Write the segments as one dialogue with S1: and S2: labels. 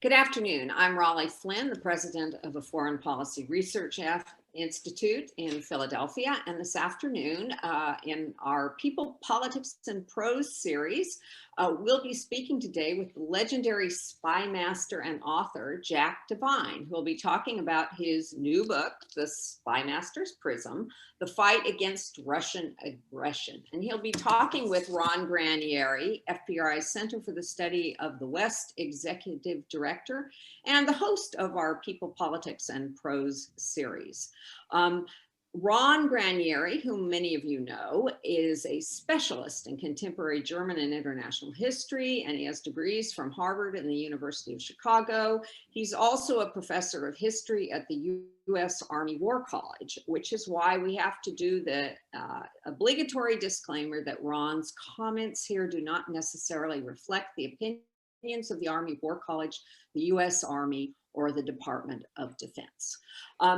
S1: Good afternoon. I'm Raleigh Flynn, the president of the Foreign Policy Research Institute in Philadelphia. And this afternoon, in our People, Politics, and Prose series, we'll be speaking today with the legendary spymaster and author, Jack Devine, who will be talking about his new book, The Spymaster's Prism, The Fight Against Russian Aggression. And he'll be talking with Ron Granieri, FPRI Center for the Study of the West Executive Director, and the host of our People, Politics, and Prose series. Ron Granieri, whom many of you know, is a specialist in contemporary German and international history, and he has degrees from Harvard and the University of Chicago. He's also a professor of history at the U.S. Army War College, which is why we have to do the obligatory disclaimer that Ron's comments here do not necessarily reflect the opinions of the Army War College, the U.S. Army, or the Department of Defense.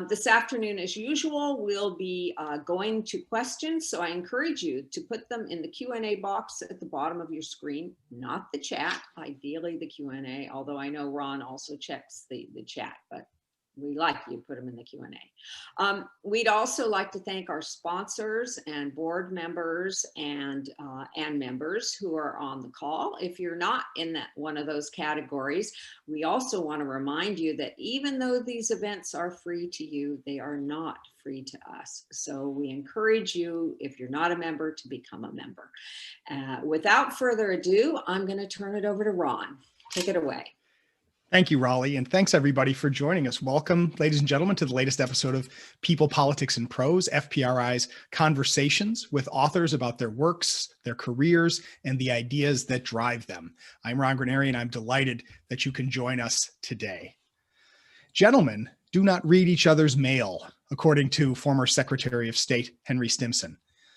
S1: This afternoon, as usual, we'll be going to questions, so I encourage you to put them in the Q&A box at the bottom of your screen, not the chat, ideally the Q&A, although I know Ron also checks the chat, but we like you to put them in the Q&A. We'd also like to thank our sponsors and board members and members who are on the call. If you're not in one of those categories, we also want to remind you that even though these events are free to you, they are not free to us. So we encourage you, if you're not a member, to become a member. Without further ado, I'm going to turn it over to Ron. Take it away.
S2: Thank you, Raleigh, and thanks everybody for joining us. Welcome, ladies and gentlemen, to the latest episode of People, Politics, and Prose, FPRI's conversations with authors about their works, their careers, and the ideas that drive them. I'm Ron Granieri, and I'm delighted that you can join us today. Gentlemen do not read each other's mail, according to former Secretary of State Henry Stimson.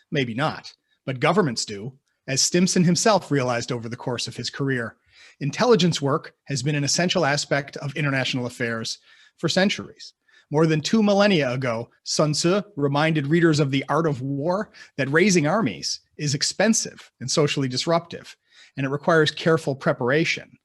S2: Maybe not, but governments do, as Stimson himself realized over the course of his career. Intelligence work has been an essential aspect of international affairs for centuries. More than 2 millennia ago, Sun Tzu reminded readers of the art of war that raising armies is expensive and socially disruptive, and it requires careful preparation.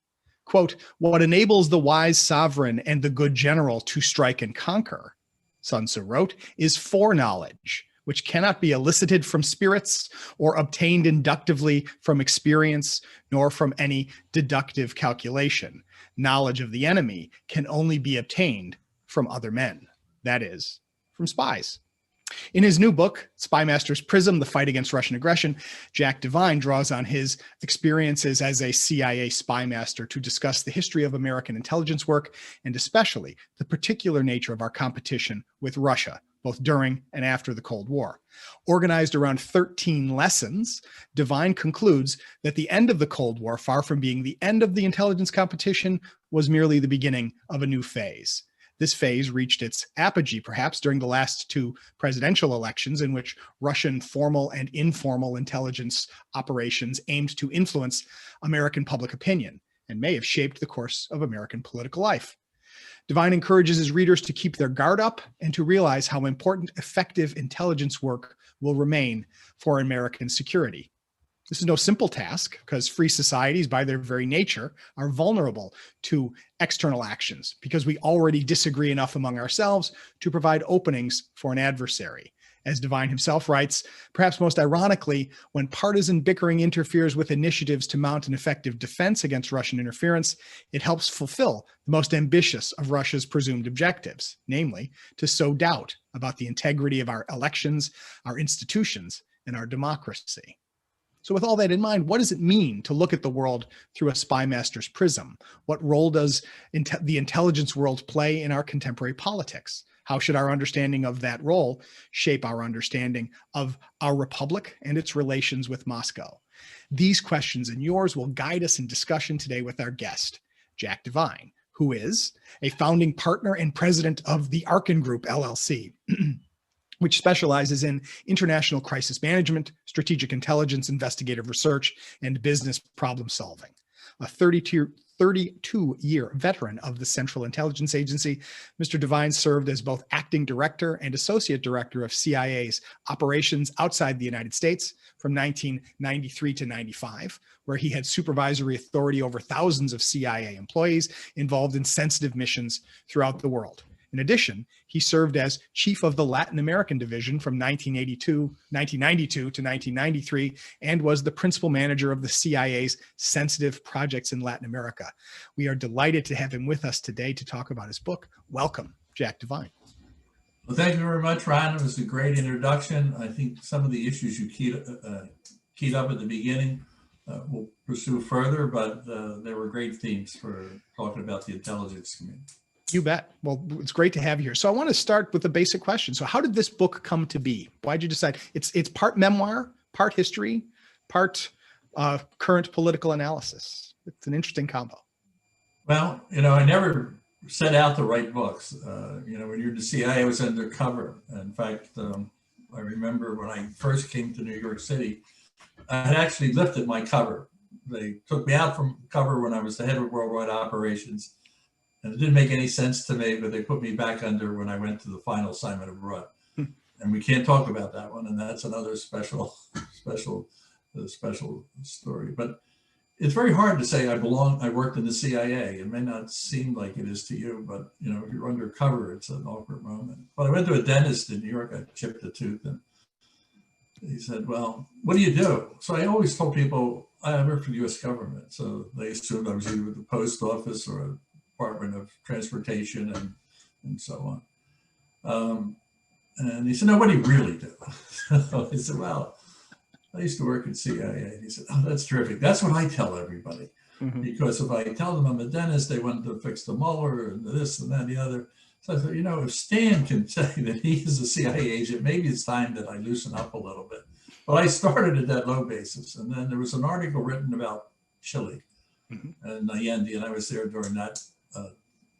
S2: Quote, "What enables the wise sovereign and the good general to strike and conquer," Sun Tzu wrote, "is foreknowledge, which cannot be elicited from spirits or obtained inductively from experience, nor from any deductive calculation. Knowledge of the enemy can only be obtained from other men, that is, from spies." In his new book, Spymaster's Prism, The Fight Against Russian Aggression, Jack Devine draws on his experiences as a CIA spymaster to discuss the history of American intelligence work, and especially the particular nature of our competition with Russia, both during and after the Cold War. Organized around 13 lessons, Devine concludes that the end of the Cold War, far from being the end of the intelligence competition, was merely the beginning of a new phase. This phase reached its apogee, perhaps, during the last 2 presidential elections, in which Russian formal and informal intelligence operations aimed to influence American public opinion and may have shaped the course of American political life. Devine encourages his readers to keep their guard up and to realize how important effective intelligence work will remain for American security. This is no simple task, because free societies, by their very nature, are vulnerable to external actions because we already disagree enough among ourselves to provide openings for an adversary. As Devine himself writes, perhaps most ironically, when partisan bickering interferes with initiatives to mount an effective defense against Russian interference, it helps fulfill the most ambitious of Russia's presumed objectives, namely, to sow doubt about the integrity of our elections, our institutions, and our democracy. So with all that in mind, what does it mean to look at the world through a spymaster's prism? What role does the intelligence world play in our contemporary politics? How should our understanding of that role shape our understanding of our republic and its relations with Moscow? These questions and yours will guide us in discussion today with our guest, Jack Devine, who is a founding partner and president of the Arkin Group, LLC, which specializes in international crisis management, strategic intelligence, investigative research, and business problem solving. a 32-year veteran of the Central Intelligence Agency. Mr. Devine served as both acting director and associate director of CIA's operations outside the United States from 1993 to 95, where he had supervisory authority over thousands of CIA employees involved in sensitive missions throughout the world. In addition, he served as chief of the Latin American division from 1992 to 1993 and was the principal manager of the CIA's sensitive projects in Latin America. We are delighted to have him with us today to talk about his book. Welcome, Jack Devine.
S3: Well, thank you very much, Ron. It was a great introduction. I think some of the issues you keyed up at the beginning we'll pursue further, but there were great themes for talking about the intelligence community.
S2: You bet. Well, it's great to have you here. So I want to start with a basic question. So how did this book come to be? Why did you decide? It's part memoir, part history, part current political analysis. It's an interesting combo.
S3: Well, I never set out to write books. When you're the CIA, I was undercover. In fact, I remember when I first came to New York City, I had actually lifted my cover. They took me out from cover when I was the head of worldwide operations. And it didn't make any sense to me, but they put me back under when I went to the final assignment abroad. And we can't talk about that one. And that's another special story. But it's very hard to say I worked in the CIA. It may not seem like it is to you, but if you're undercover, it's an awkward moment. But I went to a dentist in New York, I chipped a tooth, and he said, well, what do you do? So I always told people I work for the U.S. government. So they assumed I was either with the post office or Department of Transportation and so on. And he said, no, what do you really do? So I said, well, I used to work at CIA. And he said, oh, that's terrific. That's what I tell everybody. Mm-hmm. Because if I tell them I'm a dentist, they want to fix the molar and this and that and the other. So I said, if Stan can say that he is a CIA agent, maybe it's time that I loosen up a little bit. But I started at that low basis. And then there was an article written about Chile and Allende, and I was there during that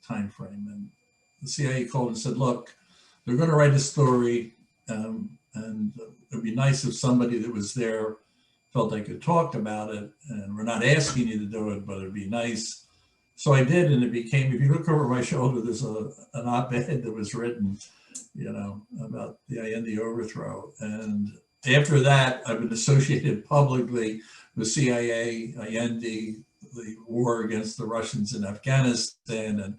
S3: time frame. And the CIA called and said, look, they're going to write a story, and it'd be nice if somebody that was there felt they could talk about it. And we're not asking you to do it, but it'd be nice. So I did, and it became, if you look over my shoulder, there's an op-ed that was written, about the Allende overthrow. And after that, I've been associated publicly with CIA, Allende, the war against the Russians in Afghanistan, and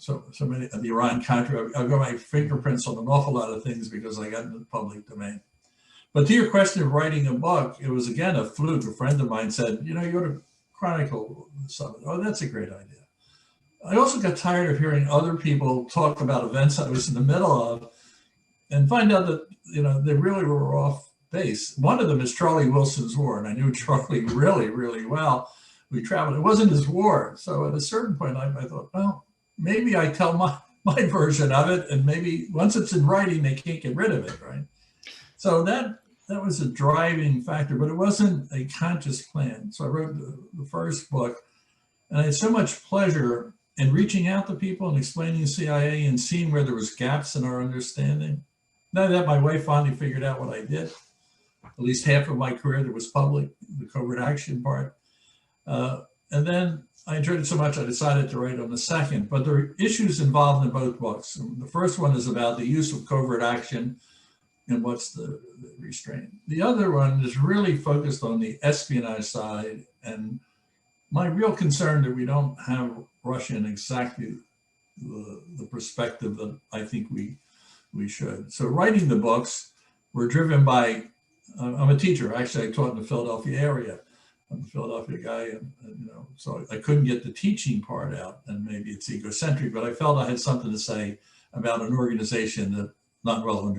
S3: so many of the Iran-Contra. I've got my fingerprints on an awful lot of things because I got into the public domain. But to your question of writing a book, it was again a fluke. A friend of mine said, you ought to chronicle something. Oh, that's a great idea. I also got tired of hearing other people talk about events I was in the middle of, and find out that they really were off base. One of them is Charlie Wilson's War, and I knew Charlie really, really well. We traveled. It wasn't his war. So at a certain point, I thought, well, maybe I tell my version of it, and maybe once it's in writing, they can't get rid of it, right? So that was a driving factor, but it wasn't a conscious plan. So I wrote the first book, and I had so much pleasure in reaching out to people and explaining CIA and seeing where there was gaps in our understanding. Now that my wife finally figured out what I did, at least half of my career that was public, the covert action part. And then I enjoyed it so much, I decided to write on the second. But there are issues involved in both books. The first one is about the use of covert action and what's the restraint. The other one is really focused on the espionage side, and my real concern that we don't have Russia in exactly the perspective that I think we should. So writing the books, we're driven by, I'm a teacher. Actually, I taught in the Philadelphia area. I'm a Philadelphia guy, and so I couldn't get the teaching part out, and maybe it's egocentric, but I felt I had something to say about an organization that not well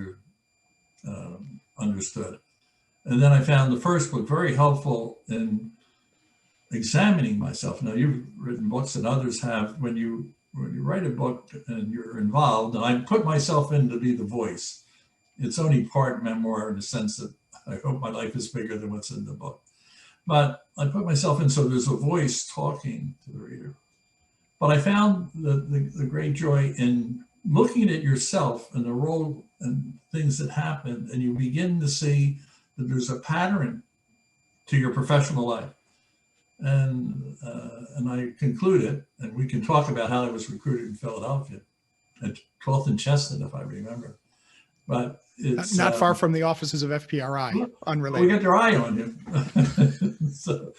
S3: understood. And then I found the first book very helpful in examining myself. Now, you've written books and others have. When you write a book and you're involved, and I put myself in to be the voice. It's only part memoir in the sense that I hope my life is bigger than what's in the book. But I put myself in so there's a voice talking to the reader. But I found the great joy in looking at yourself and the role and things that happen, and you begin to see that there's a pattern to your professional life. And I concluded, and we can talk about how I was recruited in Philadelphia at 12th and Chestnut, if I remember. But it's
S2: not far from the offices of FPRI.
S3: We
S2: Unrelated.
S3: got their eye on you. so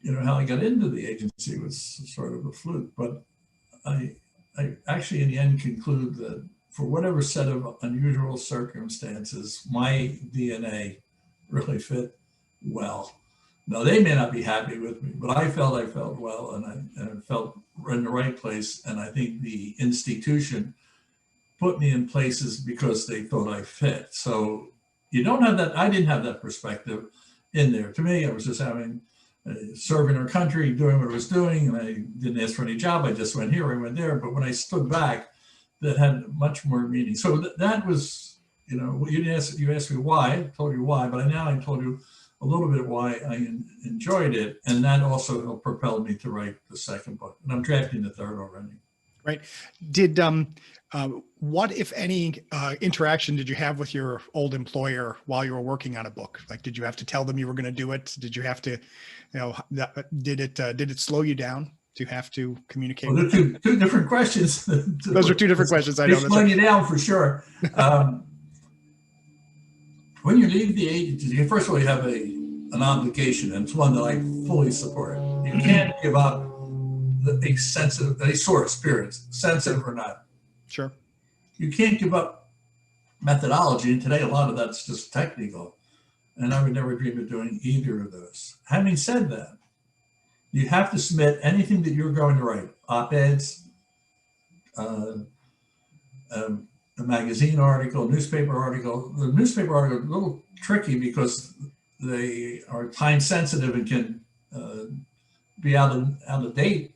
S3: you know, how I got into the agency was sort of a fluke. But I actually, in the end, conclude that for whatever set of unusual circumstances, my DNA really fit well. Now, they may not be happy with me, but I felt well, and I felt in the right place. And I think the institution put me in places because they thought I fit. So you don't have that. I didn't have that perspective in there. To me, I was just serving our country, doing what I was doing, and I didn't ask for any job. I just went here, I went there. But when I stood back, that had much more meaning. So that was, you know, you asked me why. I told you why, but now I told you a little bit why I enjoyed it, and that also propelled me to write the second book. And I'm drafting the third already.
S2: Right. Did what, if any, interaction did you have with your old employer while you were working on a book? Like, did you have to tell them you were going to do it? Did you have to, you know, did it slow you down to have to communicate?
S3: Well, they're two different questions.
S2: Those are two different questions. I know.
S3: They slow you down for sure. When you leave the agency, first of all, you have an obligation, and it's one that I fully support. You can't give up a source, period, sensitive or not.
S2: Sure.
S3: You can't give up methodology, and today a lot of that's just technical, and I would never dream of doing either of those. Having said that, you have to submit anything that you're going to write, op-eds, a magazine article, newspaper article. The newspaper article is a little tricky because they are time sensitive and can be out of date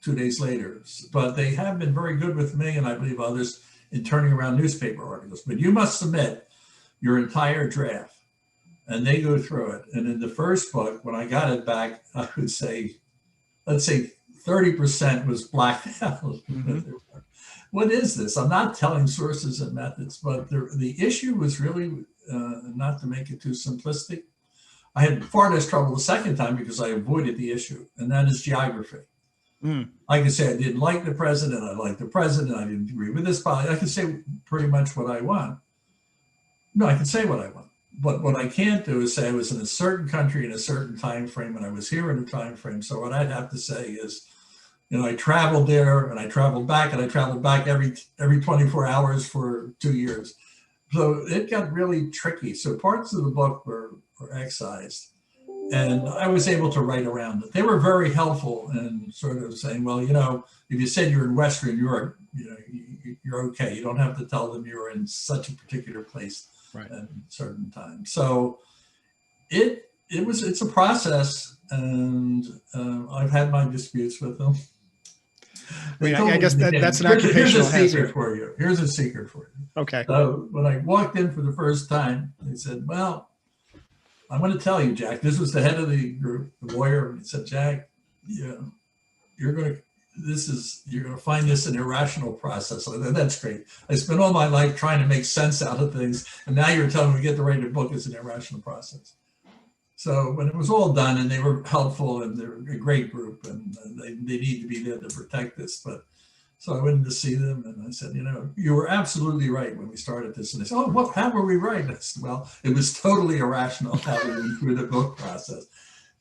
S3: 2 days later. But they have been very good with me, and I believe others, in turning around newspaper articles. But you must submit your entire draft, and they go through it. And in the first book, when I got it back, I would say, let's say 30% was blacked out. Mm-hmm. What is this? I'm not telling sources and methods, but the issue was really, not to make it too simplistic, I had far less trouble the second time because I avoided the issue, and that is geography. I could say I didn't like the president, I liked the president, I didn't agree with this policy. I can say pretty much what I want. No, I can say what I want. But what I can't do is say I was in a certain country in a certain time frame and I was here in a time frame. So what I'd have to say is, you know, I traveled there and I traveled back and I traveled back every 24 hours for 2 years. So it got really tricky. So parts of the book were excised, and I was able to write around it. They were very helpful in sort of saying, well, you know, if you said you're in Western Europe, you know, you're okay. You don't have to tell them you're in such a particular place at a certain time. So it's a process, and I've had my disputes with them.
S2: I mean, I guess that's an occupational hazard
S3: for you. Here's a secret for you.
S2: Okay.
S3: So when I walked in for the first time, they said, well, I'm going to tell you, Jack, this was the head of the group, the lawyer. And he said, Jack, you're going to find this an irrational process. I said, that's great. I spent all my life trying to make sense out of things. And now you're telling me to get to write a book is an irrational process. So when it was all done, and they were helpful, and they're a great group, and they need to be there to protect this. But so I went in to see them, and I said, you know, you were absolutely right when we started this. And they said, oh, how were we right? I said, well, it was totally irrational how we went through the book process.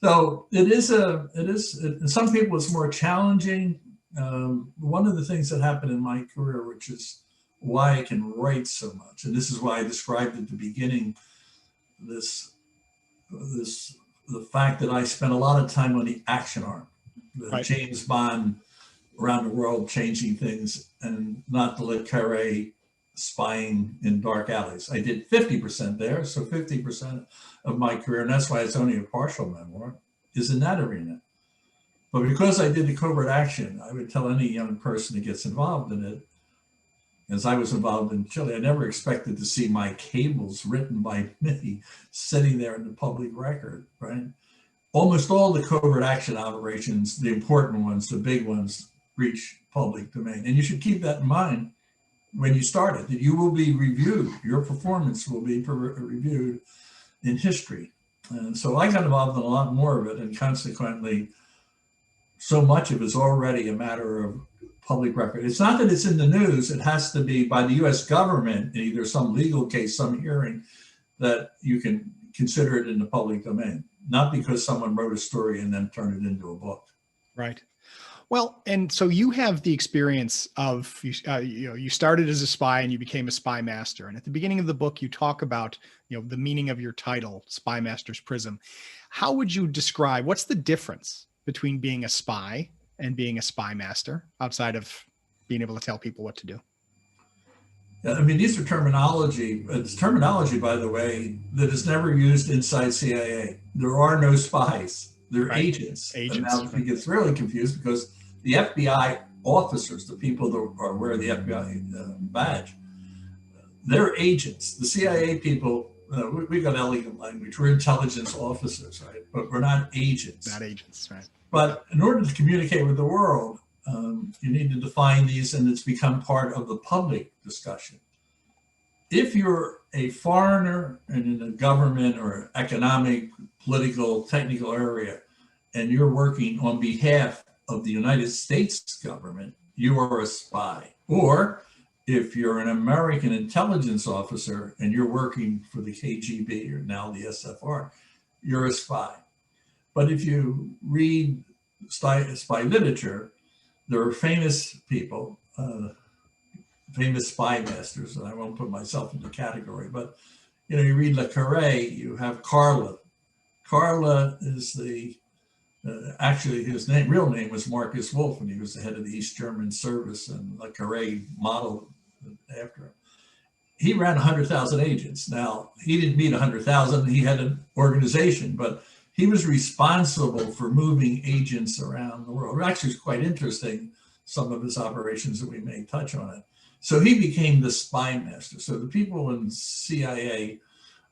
S3: So it is some people it's more challenging. One of the things that happened in my career, which is why I can write so much, and this is why I described at the beginning the fact that I spent a lot of time on the action arm, the James Bond around the world changing things, and not the Le Carré spying in dark alleys. I did 50% there, so 50% of my career, and that's why it's only a partial memoir, is in that arena. But because I did the covert action, I would tell any young person who gets involved in it, as I was involved in Chile, I never expected to see my cables written by me sitting there in the public record, right? Almost all the covert action operations, the important ones, the big ones, reach public domain. And you should keep that in mind when you start it, that you will be reviewed. Your performance will be reviewed in history. And so I got involved in a lot more of it, and consequently, so much of it is already a matter of public record. It's not that it's in the news, it has to be by the US government in either some legal case, some hearing, that you can consider it in the public domain, not because someone wrote a story and then turned it into a book.
S2: Right. Well, and so you have the experience of, you started as a spy and you became a spy master. And at the beginning of the book, you talk about, the meaning of your title, Spymaster's Prism. How would you describe, what's the difference between being a spy and being a spy master outside of being able to tell people what to do?
S3: Yeah, I mean, these are terminology. It's terminology, by the way, that is never used inside CIA. There are no spies. They're agents. And now it gets really confused because the FBI officers, the people that are wear the FBI badge, they're agents. The CIA people, we got elegant language. We're intelligence officers, right? But we're not agents.
S2: Not agents, right?
S3: But in order to communicate with the world, you need to define these, and it's become part of the public discussion. If you're a foreigner and in a government or economic, political, technical area, and you're working on behalf of the United States government, you are a spy. Or if you're an American intelligence officer and you're working for the KGB or now the SFR, you're a spy. But if you read spy literature, there are famous people, famous spy masters, and I won't put myself in the category, but you read Le Carré, you have Carla. Carla is actually his real name was Marcus Wolf, and he was the head of the East German service, and Le Carré modeled after him. He ran 100,000 agents. Now, he didn't meet 100,000, he had an organization, but he was responsible for moving agents around the world. Actually, it's quite interesting, some of his operations that we may touch on it. So he became the spy master. So the people in CIA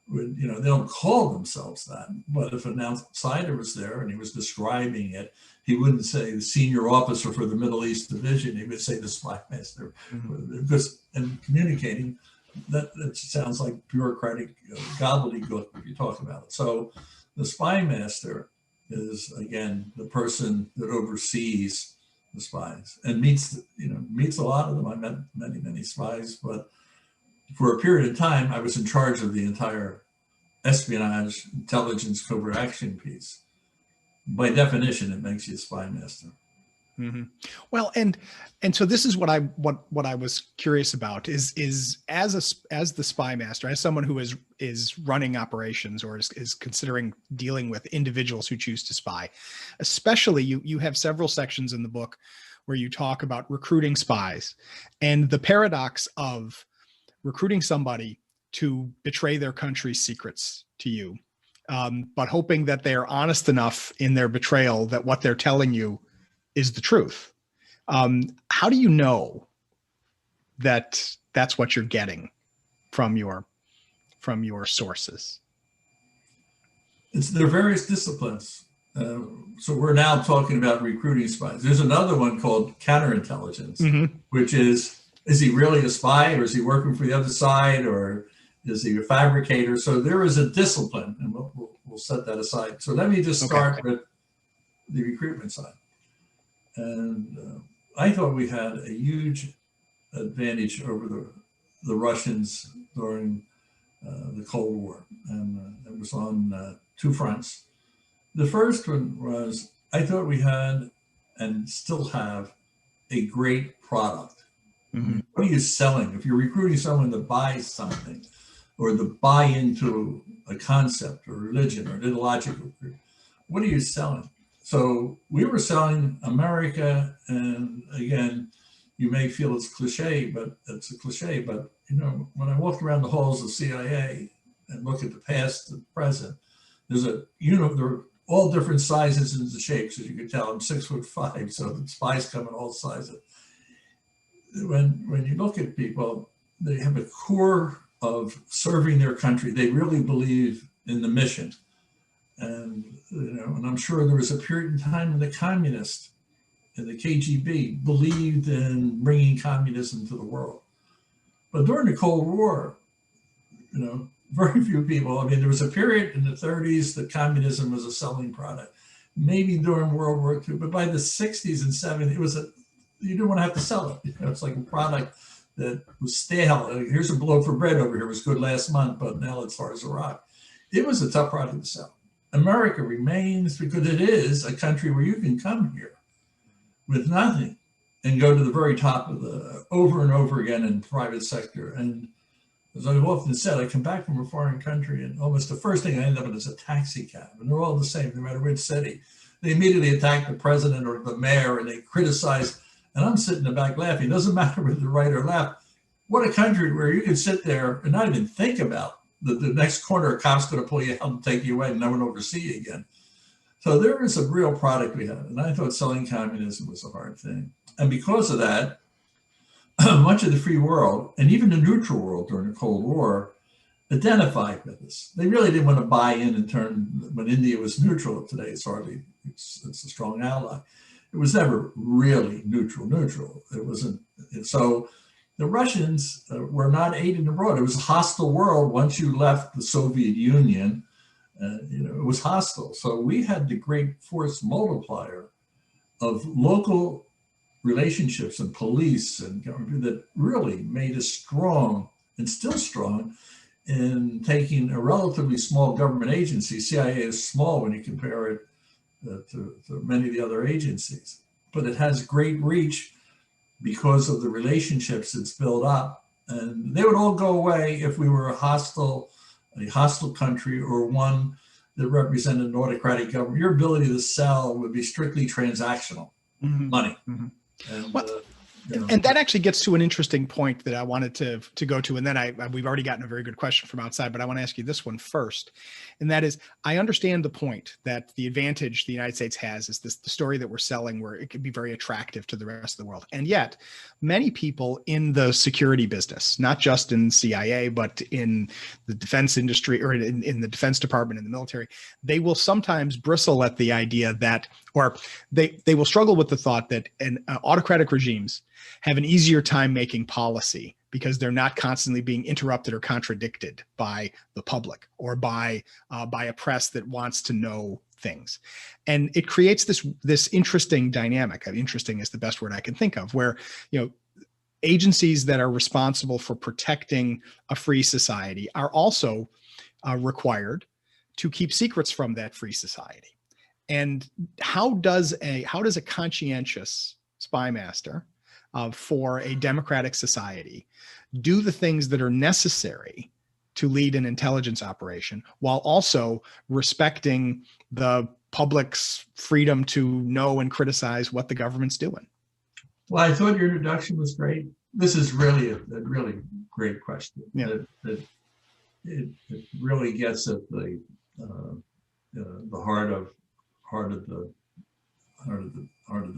S3: would, they don't call themselves that, but if an outsider was there and he was describing it, he wouldn't say the senior officer for the Middle East division, he would say the spy master. Because in communicating, that sounds like bureaucratic gobbledygook if you talk about it. So the spy master is, again, the person that oversees the spies and meets a lot of them. I met many, many spies, but for a period of time, I was in charge of the entire espionage, intelligence, covert action piece. By definition, it makes you a spy master.
S2: Mm-hmm. Well, and so this is what I was curious about is as the spy master, as someone who is running operations or is considering dealing with individuals who choose to spy, especially you have several sections in the book where you talk about recruiting spies and the paradox of recruiting somebody to betray their country's secrets to you, but hoping that they are honest enough in their betrayal that what they're telling you is the truth. How do you know that that's what you're getting from your sources?
S3: There are various disciplines. So we're now talking about recruiting spies. There's another one called counterintelligence, mm-hmm. which is he really a spy, or is he working for the other side, or is he a fabricator? So there is a discipline, and we'll set that aside. So let me just start with the recruitment side. And I thought we had a huge advantage over the Russians during the Cold War. And it was on two fronts. The first one was, I thought we had and still have a great product. Mm-hmm. What are you selling? If you're recruiting someone to buy something or to buy into a concept or religion or ideological group, what are you selling? So we were selling America, and again, you may feel it's cliche, but it's a cliche. But when I walk around the halls of CIA and look at the past and the present, there are all different sizes and shapes, as you can tell. I'm 6'5", so the spies come in all sizes. When you look at people, they have a core of serving their country. They really believe in the mission. And I'm sure there was a period in time when the communists and the KGB believed in bringing communism to the world. But during the Cold War, very few people. I mean, there was a period in the 30s that communism was a selling product, maybe during World War II, but by the 60s and 70s, it was you didn't want to have to sell it. You know, it's like a product that was stale. Here's a loaf of bread over here. It was good last month, but now it's hard as a rock. It was a tough product to sell. America remains, because it is a country where you can come here with nothing and go to the very top of the, over and over again in private sector. And as I've often said, I come back from a foreign country and almost the first thing I end up in is a taxi cab, and they're all the same, no matter which city. They immediately attack the president or the mayor and they criticize, and I'm sitting in the back laughing. It doesn't matter whether they're right or left. What a country where you can sit there and not even think about the next corner, a cop's going to pull you out and take you away and no one will ever see you again. So there is a real product we had. And I thought selling communism was a hard thing. And because of that, much of the free world and even the neutral world during the Cold War identified with us. They really didn't want to buy in and turn, when India was neutral. Today it's a strong ally. It was never really neutral. It wasn't. So the Russians were not aiding abroad. It was a hostile world once you left the Soviet Union. It was hostile. So we had the great force multiplier of local relationships and police and government that really made us strong and still strong in taking a relatively small government agency. CIA is small when you compare it to many of the other agencies, but it has great reach because of the relationships it's built up. And they would all go away if we were a hostile country or one that represented an autocratic government. Your ability to sell would be strictly transactional, money. And
S2: that actually gets to an interesting point that I wanted to go to. And then we've already gotten a very good question from outside, but I want to ask you this one first. And that is, I understand the point that the advantage the United States has is the story that we're selling, where it can be very attractive to the rest of the world. And yet many people in the security business, not just in CIA, but in the defense industry or in the Defense Department, in the military, they will sometimes bristle at the idea that, or they will struggle with the thought that autocratic regimes have an easier time making policy because they're not constantly being interrupted or contradicted by the public or by a press that wants to know things. And it creates this interesting dynamic. Interesting is the best word I can think of, where, agencies that are responsible for protecting a free society are also required to keep secrets from that free society. And how does a conscientious spymaster for a democratic society do the things that are necessary to lead an intelligence operation while also respecting the public's freedom to know and criticize what the government's doing?
S3: Well, I thought your introduction was great. This is really a really great question.
S2: Yeah.
S3: It really gets at the heart of the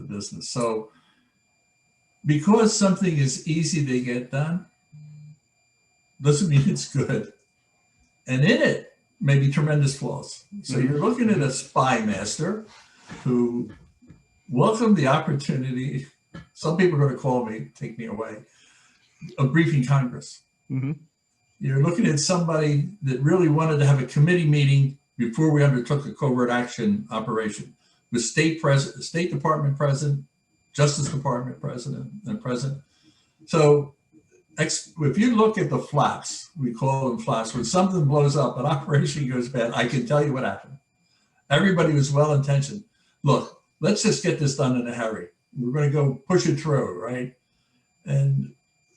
S3: business. So, because something is easy to get done, doesn't mean it's good. And in it may be tremendous flaws. So you're looking at a spymaster who welcomed the opportunity. Some people are going to call me, take me away, of briefing Congress. You're looking at somebody that really wanted to have a committee meeting before we undertook a covert action operation with State Department president, Justice Department president, and president. So if you look at the flaps, we call them flaps, when something blows up, an operation goes bad, I can tell you what happened. Everybody was well-intentioned. Look, let's just get this done in a hurry. We're going to go push it through, right? And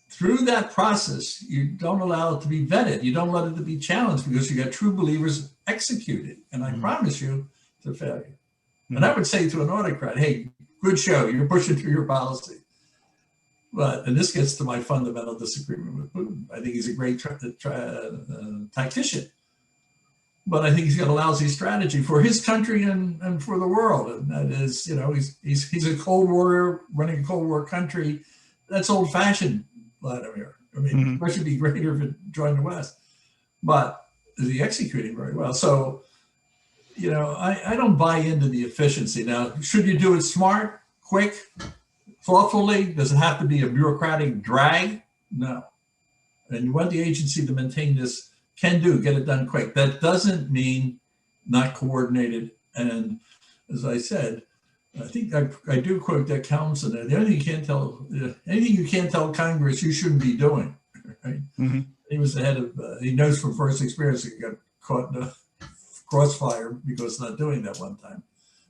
S3: through that process, you don't allow it to be vetted. You don't let it to be challenged because you got true believers executed. And I promise you, it's a failure. And I would say to an autocrat, hey, good show, you're pushing through your policy. But, and this gets to my fundamental disagreement with Putin. I think he's a great tactician, but I think he's got a lousy strategy for his country and for the world. And that is, he's a Cold War, running a Cold War country. That's old fashioned, Vladimir. I mean, Russia would be greater if it joined the West, but is he executing very well? So, I don't buy into the efficiency. Now, should you do it smart, quick, thoughtfully? Does it have to be a bureaucratic drag? No. And you want the agency to maintain this can do, get it done quick. That doesn't mean not coordinated. And as I said, I think I do quote Dick Helmson there. The only thing you can't tell, anything you can't tell Congress, you shouldn't be doing. Right?
S2: Mm-hmm.
S3: He was the head of, he knows from first experience he got caught in a crossfire because not doing that one time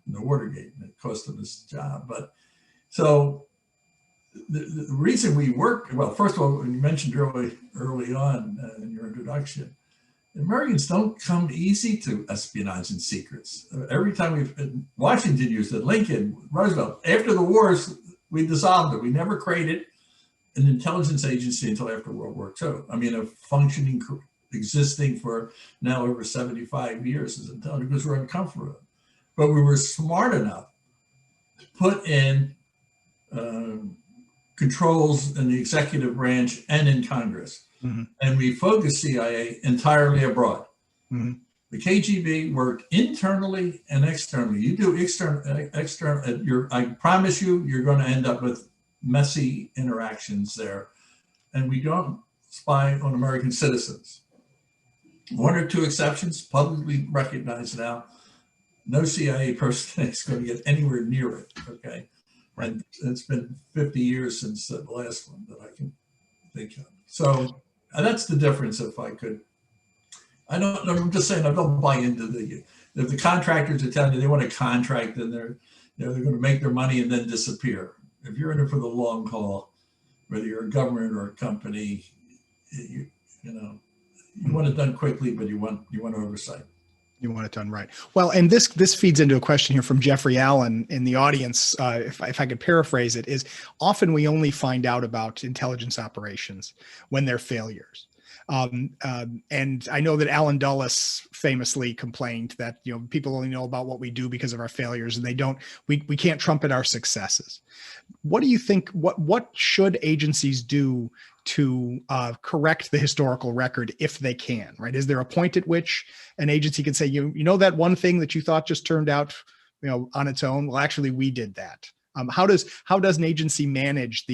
S3: in the Watergate, and it cost him his job. But so the reason we work, well, first of all, when you mentioned early on in your introduction, Americans don't come easy to espionage and secrets. Every time Washington used it, Lincoln, Roosevelt, after the wars, we dissolved it. We never created an intelligence agency until after World War II. I mean, a functioning, existing for now over 75 years as intelligence, because we're uncomfortable. But we were smart enough to put in controls in the executive branch and in Congress. Mm-hmm. And we focused CIA entirely abroad. Mm-hmm. The KGB worked internally and externally. You do external, I promise you, you're going to end up with messy interactions there. And we don't spy on American citizens. One or two exceptions, publicly recognized now. No CIA person is going to get anywhere near it, okay? Right. And it's been 50 years since the last one that I can think of. So that's the difference. If I could, I'm just saying, I don't buy into if the contractors are telling you they want to contract, then they're going to make their money and then disappear. If you're in it for the long haul, whether you're a government or a company, you want it done quickly, but you want oversight.
S2: You want it done right. Well, and this feeds into a question here from Jeffrey Allen in the audience. If I could paraphrase it, is often we only find out about intelligence operations when they're failures. And I know that Alan Dulles famously complained that people only know about what we do because of our failures, and we can't trumpet our successes. What do you think? What should agencies do to correct the historical record if they can? Right? Is there a point at which an agency can say, that one thing that you thought just turned out, on its own? Well, actually, we did that. How does an agency manage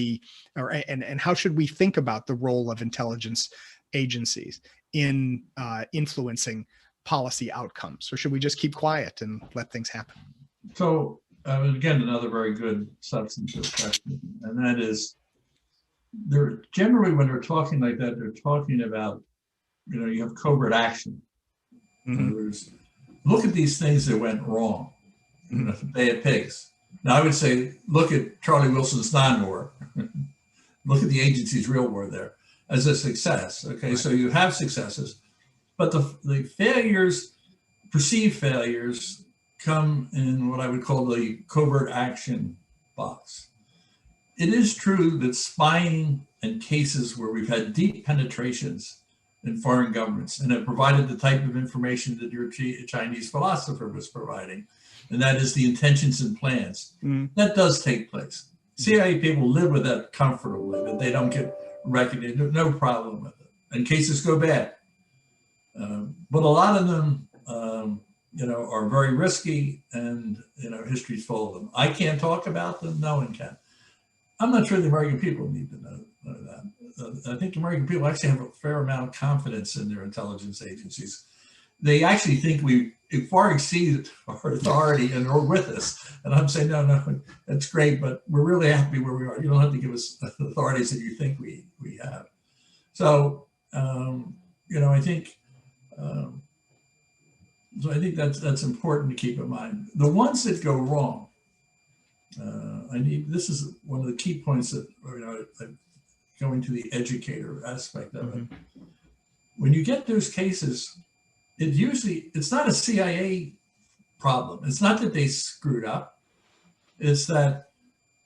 S2: and how should we think about the role of intelligence agencies in influencing policy outcomes? Or should we just keep quiet and let things happen?
S3: So again, another very good substantive question, and that is, they're generally, when they're talking like that, they're talking about, you have covert action. Mm-hmm. In other words, look at these things that went wrong. Mm-hmm. Bad pigs. Now I would say, look at Charlie Wilson's non-war. Look at the agency's real war there as a success. Okay, right. So you have successes, but the failures, perceived failures, come in what I would call the covert action box. It is true that spying and cases where we've had deep penetrations in foreign governments and have provided the type of information that your Chinese philosopher was providing, and that is the intentions and plans. Mm. That does take place. CIA people live with that comfortably, that they don't get recognition, no problem with it. And cases go bad. But a lot of them, are very risky, and, history's full of them. I can't talk about them, no one can. I'm not sure the American people need to know that. I think the American people actually have a fair amount of confidence in their intelligence agencies. They actually think we far exceed our authority and are with us. And I'm saying, no, that's great, but we're really happy where we are. You don't have to give us authorities that you think we have. So, I think, that's important to keep in mind. The ones that go wrong, this is one of the key points that, going to the educator aspect of it. When you get those cases, it's not a CIA problem. It's not that they screwed up. It's that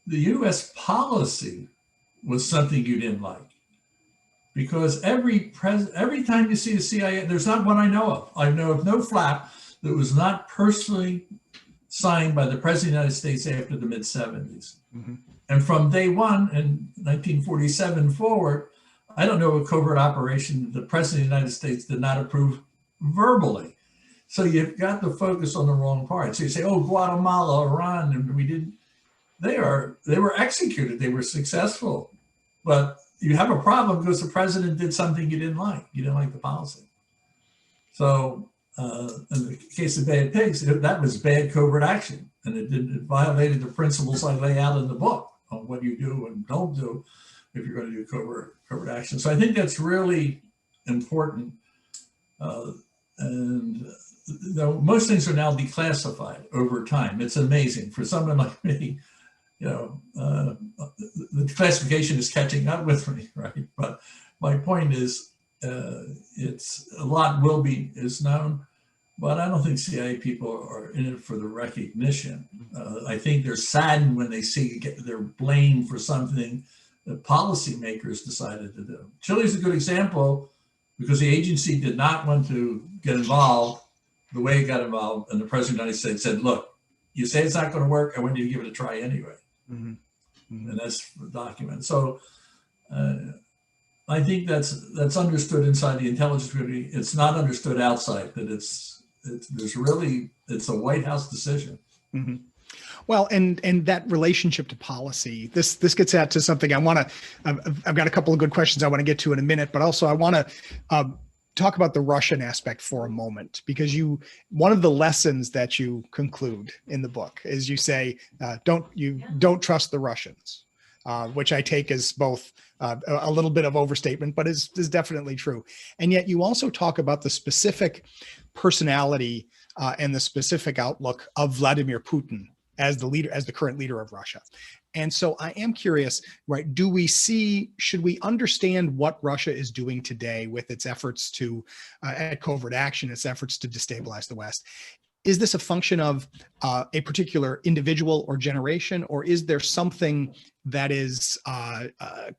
S3: the U.S. policy was something you didn't like. Because every time you see the CIA, there's not one I know of. I know of no flap that was not personally signed by the President of the United States after the mid-70s. Mm-hmm. And from day one in 1947 forward, I don't know a covert operation that the President of the United States did not approve verbally. So you've got to focus on the wrong part. So you say, Guatemala, Iran, and we didn't. They were executed. They were successful. But you have a problem because the president did something you didn't like. You didn't like the policy. So in the case of bad pigs, that was bad covert action, and it violated the principles I lay out in the book on what you do and don't do if you're going to do covert action. So I think that's really important. And most things are now declassified over time. It's amazing for someone like me. The classification is catching up with me, right? But my point is, it's a lot is known, but I don't think CIA people are in it for the recognition. I think they're saddened when they see they're blamed for something that policymakers decided to do. Chile's a good example because the agency did not want to get involved the way it got involved, and the president of the United States said, "Look, you say it's not going to work. I want you to give it a try anyway." Mm-hmm. Mm-hmm. And that's the document. So I think that's understood inside the intelligence community. It's not understood outside. That it's a White House decision.
S2: Mm-hmm. Well, and that relationship to policy, this gets at to something I've got a couple of good questions I want to get to in a minute, but also I want to talk about the Russian aspect for a moment, because one of the lessons that you conclude in the book is you say, don't trust the Russians, which I take as both a little bit of overstatement, but is definitely true. And yet you also talk about the specific personality and the specific outlook of Vladimir Putin as the current leader of Russia. And so I am curious, right? Should we understand what Russia is doing today with its efforts at covert action, its efforts to destabilize the West? Is this a function of a particular individual or generation, or is there something that is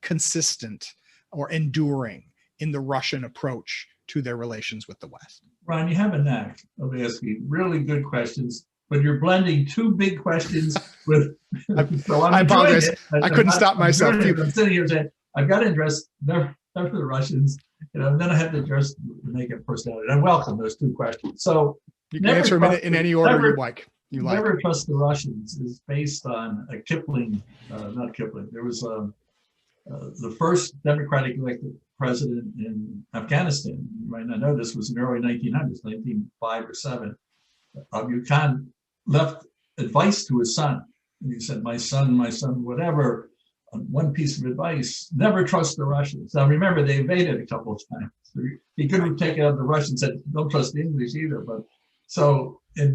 S2: consistent or enduring in the Russian approach to their relations with the West?
S3: Ron, you have a knack of asking really good questions, but you're blending two big questions with. So I apologize.
S2: I couldn't stop myself.
S3: I'm sitting here saying, I've got to address never the Russians, and then I have to address the naked personality. And I welcome those two questions. So
S2: you can answer them in any order you like.
S3: Never Trust the Russians is based on a Kipling, not Kipling. There was the first democratic elected president in Afghanistan. You might not know this, was in the early 1900s, 1905 or 7. Abu Khan left advice to his son. And he said, my son, whatever, one piece of advice, never trust the Russians. Now remember, they invaded a couple of times. He could have taken out the Russians and said, don't trust the English either. But so in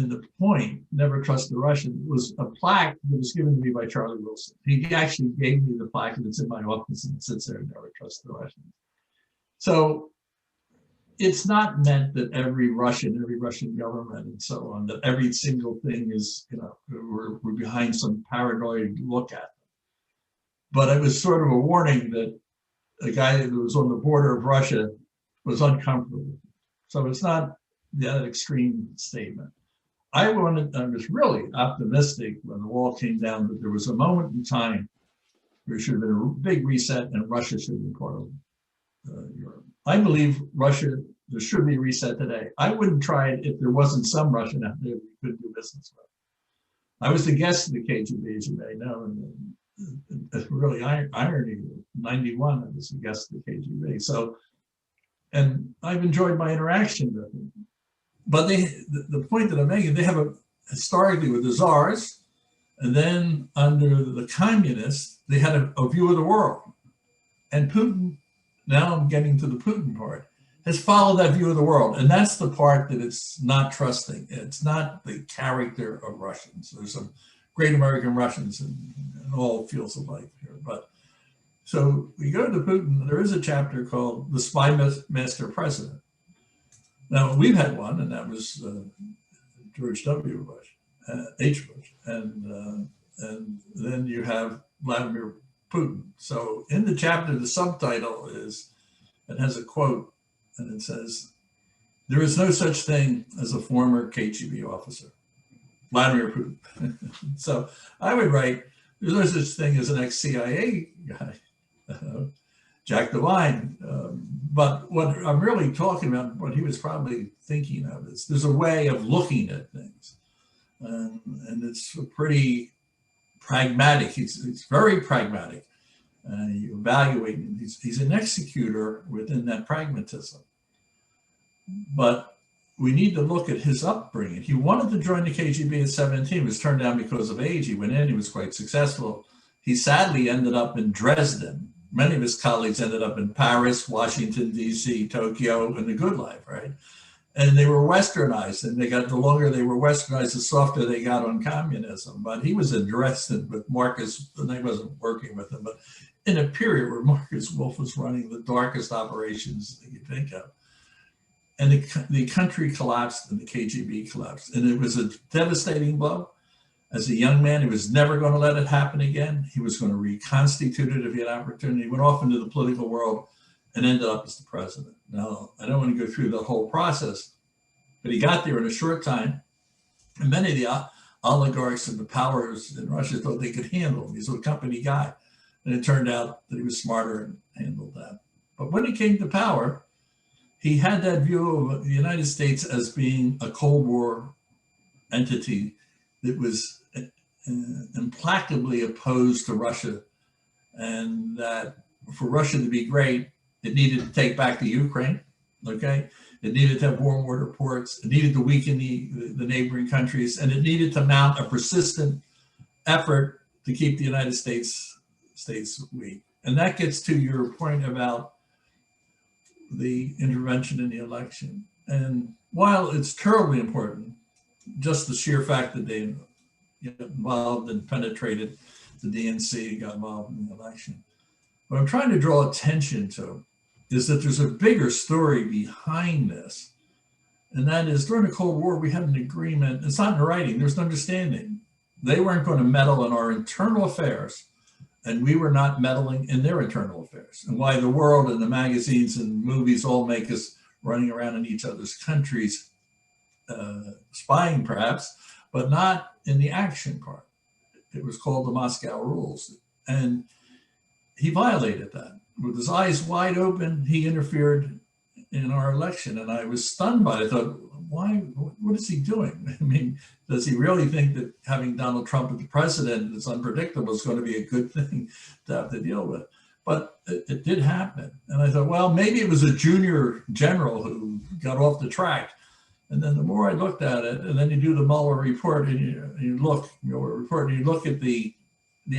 S3: the point, never trust the Russians, was a plaque that was given to me by Charlie Wilson. He actually gave me the plaque, and it's in my office, and it sits there, never trust the Russians. So it's not meant that every Russian government and so on, that every single thing is, we're behind some paranoid look at them. But it was sort of a warning that a guy that was on the border of Russia was uncomfortable. So it's not that extreme statement. I was really optimistic when the wall came down that there was a moment in time where there should have been a big reset and Russia should have been part of Europe. I believe there should be a reset today. I wouldn't try it if there wasn't some Russian out there we could do business with. I was the guest of the KGB, as you may know, and it's really irony. In 91, I was the guest of the KGB. So, and I've enjoyed my interaction with them. But the point that I'm making, they have historically with the czars, and then under the communists, they had a view of the world. And Putin, now I'm getting to the Putin part, has followed that view of the world. And that's the part that it's not trusting. It's not the character of Russians. There's some great American Russians in all fields of life here. But so we go to Putin, there is a chapter called The Spymaster President. Now, we've had one, and that was George W. Bush, H. Bush, and then you have Vladimir Putin. So in the chapter, the subtitle it has a quote, and it says, "There is no such thing as a former KGB officer, Vladimir Putin." So I would write, "There's no such thing as an ex-CIA guy, Jack Devine." But what I'm really talking about, what he was probably thinking of, is there's a way of looking at things, and it's pretty pragmatic. He's very pragmatic. You evaluate, he's an executor within that pragmatism. But we need to look at his upbringing. He wanted to join the KGB at 17, was turned down because of age. He went in, he was quite successful. He sadly ended up in Dresden. Many of his colleagues ended up in Paris, Washington, DC, Tokyo, and the good life, right? And they were westernized, and the longer they were westernized, the softer they got on communism. But he was in Dresden with Marcus, and I wasn't working with him, but in a period where Marcus Wolf was running the darkest operations that you think of. And the country collapsed and the KGB collapsed. And it was a devastating blow. As a young man, he was never going to let it happen again. He was going to reconstitute it if he had opportunity. He went off into the political world and ended up as the president. Now, I don't want to go through the whole process, but he got there in a short time. And many of the oligarchs and the powers in Russia thought they could handle him. He's a company guy. And it turned out that he was smarter and handled that. But when he came to power, he had that view of the United States as being a Cold War entity that was implacably opposed to Russia, and that for Russia to be great, it needed to take back the Ukraine, okay? It needed to have warm water ports, it needed to weaken the neighboring countries, and it needed to mount a persistent effort to keep the United States weak. And that gets to your point about the intervention in the election. And while it's terribly important, just the sheer fact that they got involved and penetrated the DNC and got involved in the election, what I'm trying to draw attention to is that there's a bigger story behind this. And that is, during the Cold War, we had an agreement. It's not in writing, there's an understanding. They weren't going to meddle in our internal affairs, and we were not meddling in their internal affairs. And why the world and the magazines and movies all make us running around in each other's countries, spying perhaps, but not in the action part. It was called the Moscow Rules. And he violated that. With his eyes wide open, he interfered in our election. And I was stunned by it. I thought, why, what is he doing? I mean, does he really think that having Donald Trump as the president is unpredictable is going to be a good thing to have to deal with? But it did happen. And I thought, well, maybe it was a junior general who got off the track. And then the more I looked at it, and then you do the Mueller report, and you look at the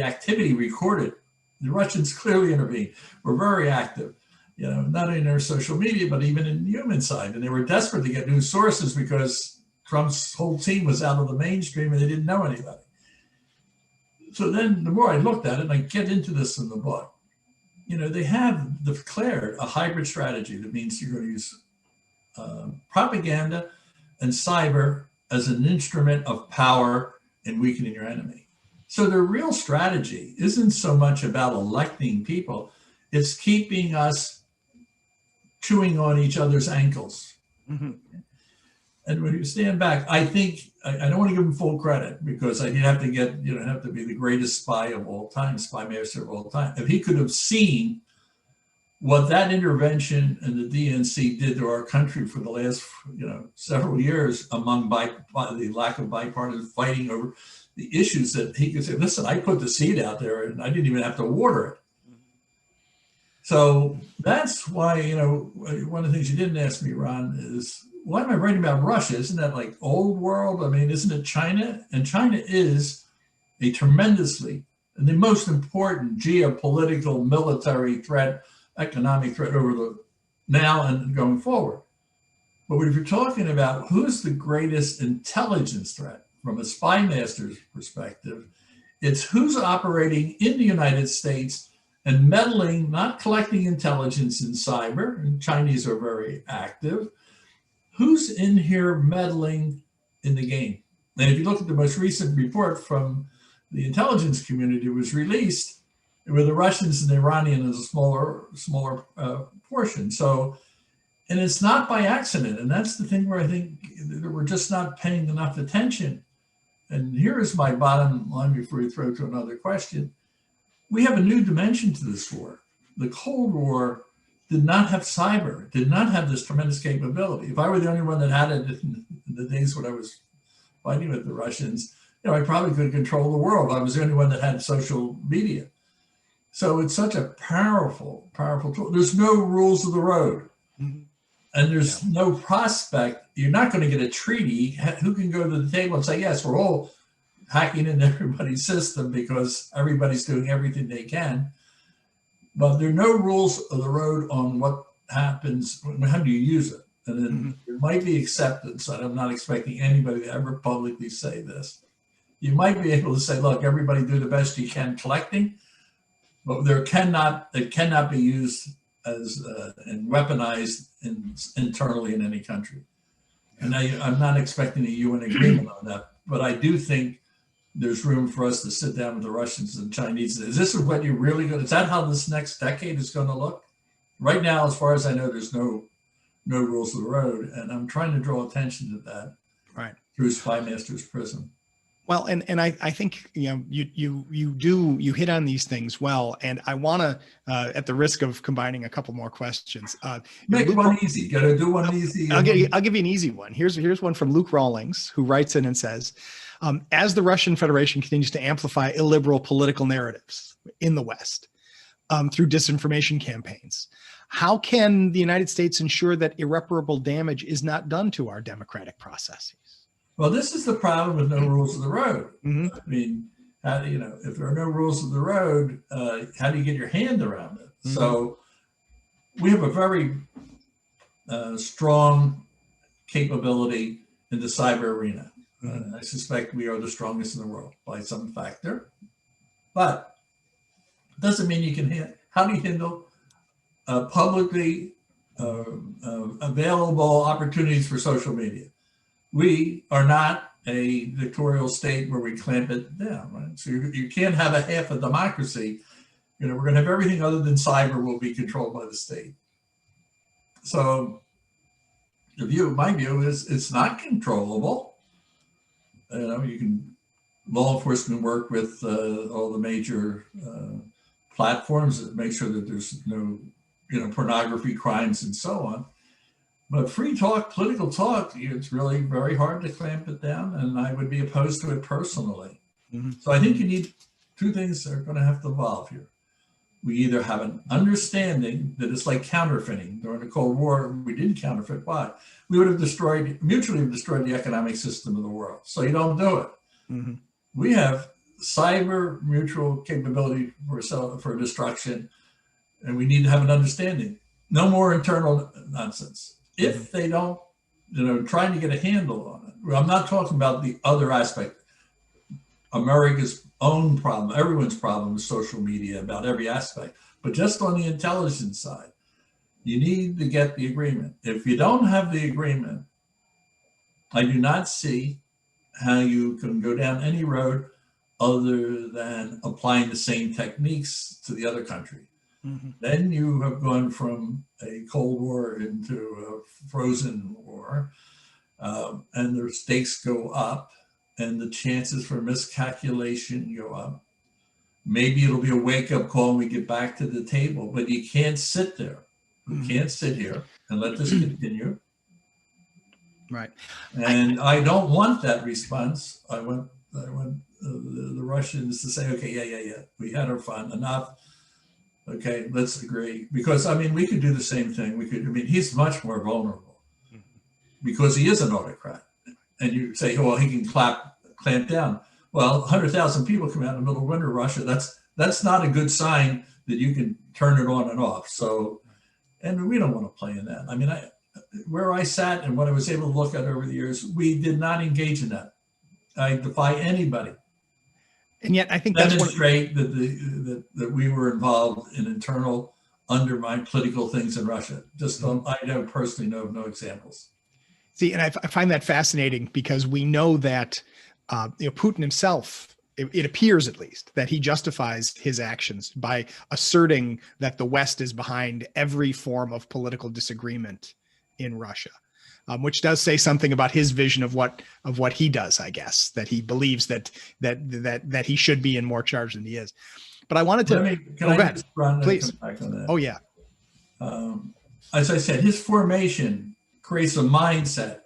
S3: activity recorded. The Russians clearly intervened, were very active, you know, not in their social media, but even in the human side. And they were desperate to get news sources because Trump's whole team was out of the mainstream and they didn't know anybody. So then the more I looked at it, and I get into this in the book, you know, they have declared a hybrid strategy. That means you're going to use propaganda and cyber as an instrument of power in weakening your enemy. So their real strategy isn't so much about electing people, it's keeping us chewing on each other's ankles. Mm-hmm. And when you stand back, I think, I don't want to give him full credit because he'd have to get, you know, have to be the greatest spy of all time, Spymaster of all time. If he could have seen what that intervention and the DNC did to our country for the last, you know, several years among the lack of bipartisan fighting over the issues, that he could say, listen, I put the seed out there and I didn't even have to water it. So that's why, you know, one of the things you didn't ask me, Ron, is why am I writing about Russia? Isn't that like old world? I mean, isn't it China? And China is a tremendously, and the most important geopolitical, military threat, economic threat over the now and going forward. But if you're talking about who's the greatest intelligence threat from a spymaster's perspective, it's who's operating in the United States and meddling, not collecting intelligence in cyber, and Chinese are very active. Who's in here meddling in the game? And if you look at the most recent report from the intelligence community, was released, where the Russians and the Iranian is a smaller portion. So, and it's not by accident. And that's the thing where I think that we're just not paying enough attention. And here is my bottom line before you throw to another question. We have a new dimension to this war. The Cold War did not have cyber, did not have this tremendous capability. If I were the only one that had it in the days when I was fighting with the Russians, you know, I probably could control the world. I was the only one that had social media. So it's such a powerful, powerful tool. There's no rules of the road.
S2: Mm-hmm.
S3: And there's no prospect. You're not going to get a treaty. Who can go to the table and say, yes, we're all hacking into everybody's system because everybody's doing everything they can. But there are no rules of the road on what happens, how do you use it? And then there might be acceptance. And I'm not expecting anybody to ever publicly say this. You might be able to say, look, everybody do the best you can collecting, but it cannot be used as and weaponized internally in any country. And I'm not expecting a UN agreement on that, but I do think there's room for us to sit down with the Russians and Chinese. Is this what you're really going to, is that how this next decade is going to look? Right now, as far as I know, there's no rules of the road. And I'm trying to draw attention to that through Spymaster's Prism.
S2: Well, and I think, you know, you hit on these things well, and I want to, at the risk of combining a couple more questions,
S3: make one easy. Got to do one easy.
S2: I'll give you an easy one. Here's one from Luke Rawlings, who writes in and says, as the Russian Federation continues to amplify illiberal political narratives in the West through disinformation campaigns, how can the United States ensure that irreparable damage is not done to our democratic processes?
S3: Well, this is the problem with no rules of the road.
S2: Mm-hmm.
S3: I mean, if there are no rules of the road, how do you get your hand around it? Mm-hmm. So we have a very strong capability in the cyber arena. I suspect we are the strongest in the world by some factor, but it doesn't mean you can. How do you handle publicly available opportunities for social media? We are not a dictatorial state where we clamp it down, right? So you can't have a half a democracy. You know, we're going to have everything other than cyber will be controlled by the state. So my view is it's not controllable. You know, law enforcement work with all the major platforms that make sure that there's no, pornography crimes and so on. But free talk, political talk, it's really very hard to clamp it down, and I would be opposed to it personally. Mm-hmm. So I think you need two things that are going to have to evolve here. We either have an understanding that it's like counterfeiting. During the Cold War, we didn't counterfeit. Why? We would have mutually destroyed the economic system of the world. So you don't do it. Mm-hmm. We have cyber mutual capability for destruction, and we need to have an understanding. No more internal nonsense. If they don't, trying to get a handle on it. I'm not talking about the other aspect. America's own problem, everyone's problem is social media about every aspect. But just on the intelligence side, you need to get the agreement. If you don't have the agreement, I do not see how you can go down any road other than applying the same techniques to the other country. Mm-hmm. Then you have gone from a Cold War into a frozen war, and the stakes go up, and the chances for miscalculation go up. Maybe it'll be a wake-up call when we get back to the table, but you can't sit there. You can't sit here and let this continue.
S2: Right.
S3: And I don't want that response. I want the Russians to say, okay, yeah, we had our fun, enough. Okay, let's agree. Because, we could do the same thing. He's much more vulnerable because he is an autocrat. And you say, well, he can clamp down. Well, 100,000 people come out in the middle of winter Russia. That's not a good sign that you can turn it on and off. So, and we don't want to play in that. Where I sat and what I was able to look at over the years, we did not engage in that. I defy anybody.
S2: And yet, I think
S3: demonstrate that we were involved in internal, undermined political things in Russia. I don't personally know of no examples.
S2: See, and I find that fascinating because we know that Putin himself, it appears at least, that he justifies his actions by asserting that the West is behind every form of political disagreement in Russia. Which does say something about his vision of what he does, I guess, that he believes that he should be in more charge than he is. But I wanted to
S3: go ahead,
S2: please. Oh yeah.
S3: As I said, his formation creates a mindset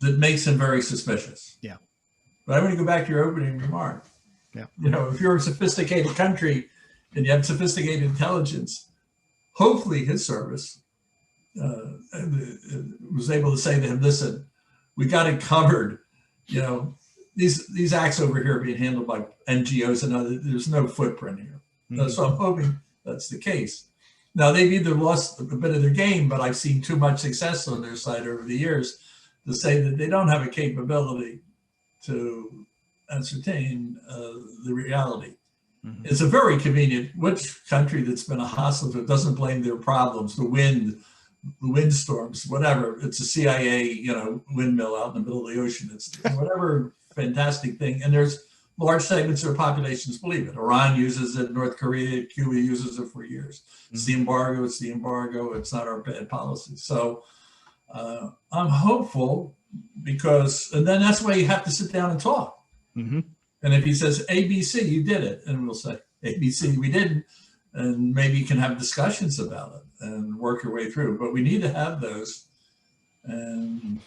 S3: that makes him very suspicious.
S2: Yeah.
S3: But I want to go back to your opening remark.
S2: Yeah.
S3: If you're a sophisticated country and you have sophisticated intelligence, hopefully his service was able to say to him, listen, we got it covered. You know, these acts over here are being handled by NGOs and others. There's no footprint here.
S2: Mm-hmm.
S3: So I'm hoping that's the case. Now, they've either lost a bit of their game, but I've seen too much success on their side over the years to say that they don't have a capability to ascertain the reality. Mm-hmm. It's a very convenient, which country that's been a hostile that doesn't blame their problems, the windstorms, whatever. It's a CIA, you know, windmill out in the middle of the ocean. It's whatever fantastic thing. And there's large segments of their populations believe it. Iran uses it, North Korea, Cuba uses it for years. Mm-hmm. It's the embargo, it's the embargo, it's not our bad policy. So I'm hopeful because, and then that's why you have to sit down and talk. Mm-hmm. And if he says, ABC, you did it, and we'll say, ABC, we didn't, and maybe you can have discussions about it and work your way through. But we need to have those. And,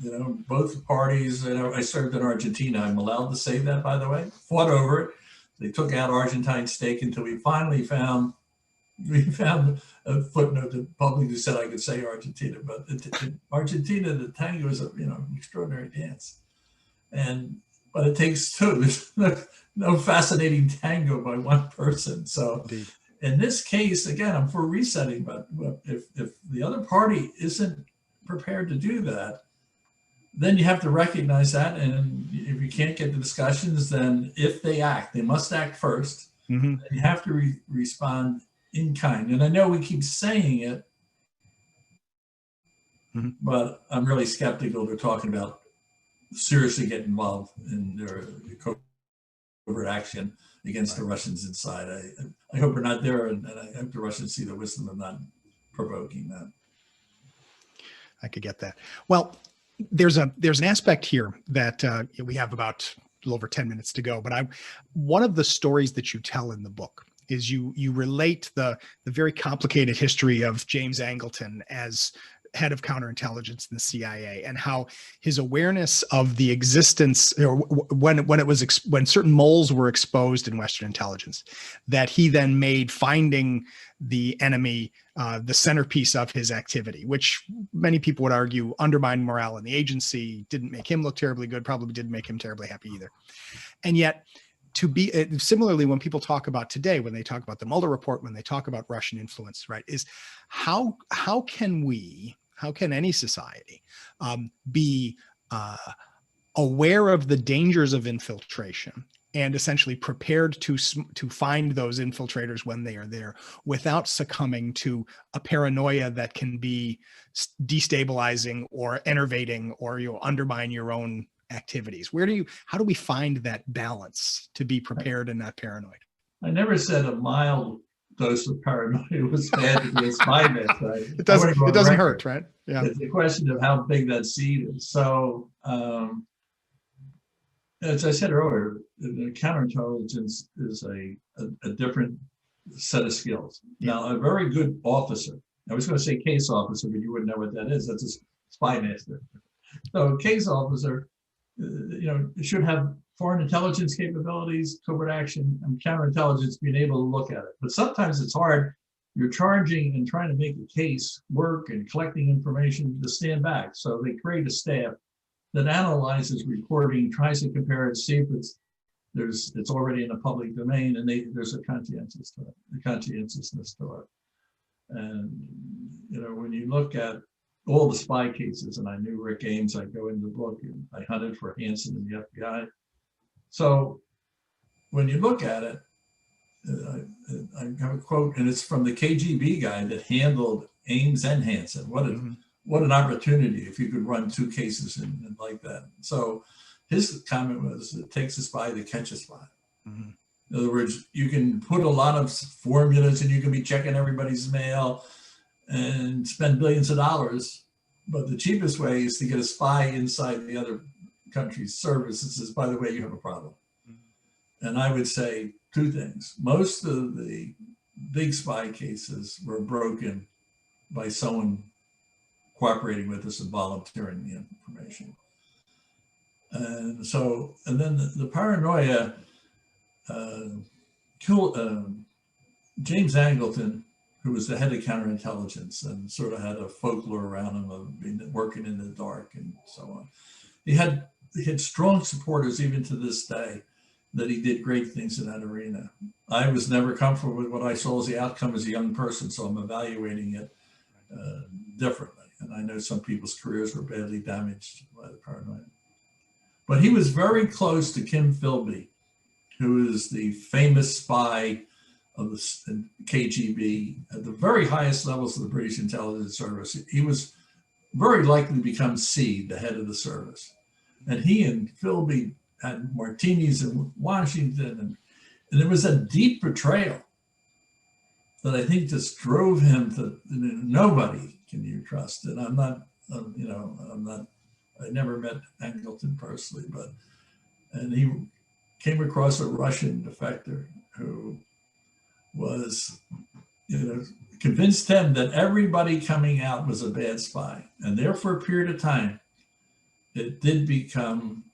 S3: you know, both parties, you know, I served in Argentina. I'm allowed to say that, by the way, fought over it. They took out Argentine stake until we finally found a footnote that publicly said I could say Argentina. But in Argentina, the tango is a, you know, extraordinary dance. But it takes two. There's no fascinating tango by one person. So indeed. In this case, again, I'm for resetting, but if the other party isn't prepared to do that, then you have to recognize that. And if you can't get the discussions, then if they act, they must act first. Mm-hmm. And you have to respond in kind. And I know we keep saying it, mm-hmm. but I'm really skeptical they're talking about seriously get involved in their covert action against the Russians inside. I hope we're not there, and I hope the Russians see the wisdom of not provoking that.
S2: I could get that. Well, there's an aspect here that we have about a little over 10 minutes to go, but one of the stories that you tell in the book is you relate the very complicated history of James Angleton as head of counterintelligence in the CIA, and how his awareness of the existence, or when certain moles were exposed in Western intelligence, that he then made finding the enemy the centerpiece of his activity, which many people would argue undermined morale in the agency, didn't make him look terribly good, probably didn't make him terribly happy either. And yet, to be similarly, when people talk about today, when they talk about the Mueller report, when they talk about Russian influence, right, is how can any society be aware of the dangers of infiltration and essentially prepared to find those infiltrators when they are there without succumbing to a paranoia that can be destabilizing or enervating, or you'll undermine your own activities? How do we find that balance to be prepared and not paranoid?
S3: I never said a mild dose of paranoia was bad to be a Spymaster. Right?
S2: It doesn't hurt, right? Yeah.
S3: It's a question of how big that seed is. So, as I said earlier, the counterintelligence is a different set of skills. Yeah. Now, a very good officer, I was going to say case officer, but you wouldn't know what that is. That's a Spymaster. So, a case officer, should have foreign intelligence capabilities, covert action, and counterintelligence, being able to look at it. But sometimes it's hard. You're charging and trying to make a case work and collecting information to stand back. So they create a staff that analyzes reporting, tries to compare it, see if it's already in the public domain, and there's a conscientiousness to it. And when you look at all the spy cases, and I knew Rick Ames, I go into the book, and I hunted for Hansen in the FBI. So when you look at it, I have a quote, and it's from the KGB guy that handled Ames and Hansen. What an opportunity if you could run two cases and like that. So his comment was, it takes a spy to catch a spy. Mm-hmm. In other words, you can put a lot of formulas and you can be checking everybody's mail and spend billions of dollars, but the cheapest way is to get a spy inside the other country's service and says, by the way, you have a problem. Mm-hmm. And I would say two things. Most of the big spy cases were broken by someone cooperating with us and volunteering the information. And then the paranoia James Angleton, who was the head of counterintelligence and sort of had a folklore around him of being, working in the dark and so on. He had strong supporters even to this day that he did great things in that arena. I was never comfortable with what I saw as the outcome as a young person, so I'm evaluating it differently. And I know some people's careers were badly damaged by the paranoia. But he was very close to Kim Philby, who is the famous spy of the KGB at the very highest levels of the British intelligence service. He was very likely to become C, the head of the service. And he and Philby had martinis in Washington, and there was a deep betrayal that I think just drove him to, nobody can you trust. And I'm not, I never met Angleton personally, and he came across a Russian defector who was, convinced him that everybody coming out was a bad spy. And there for a period of time, it did become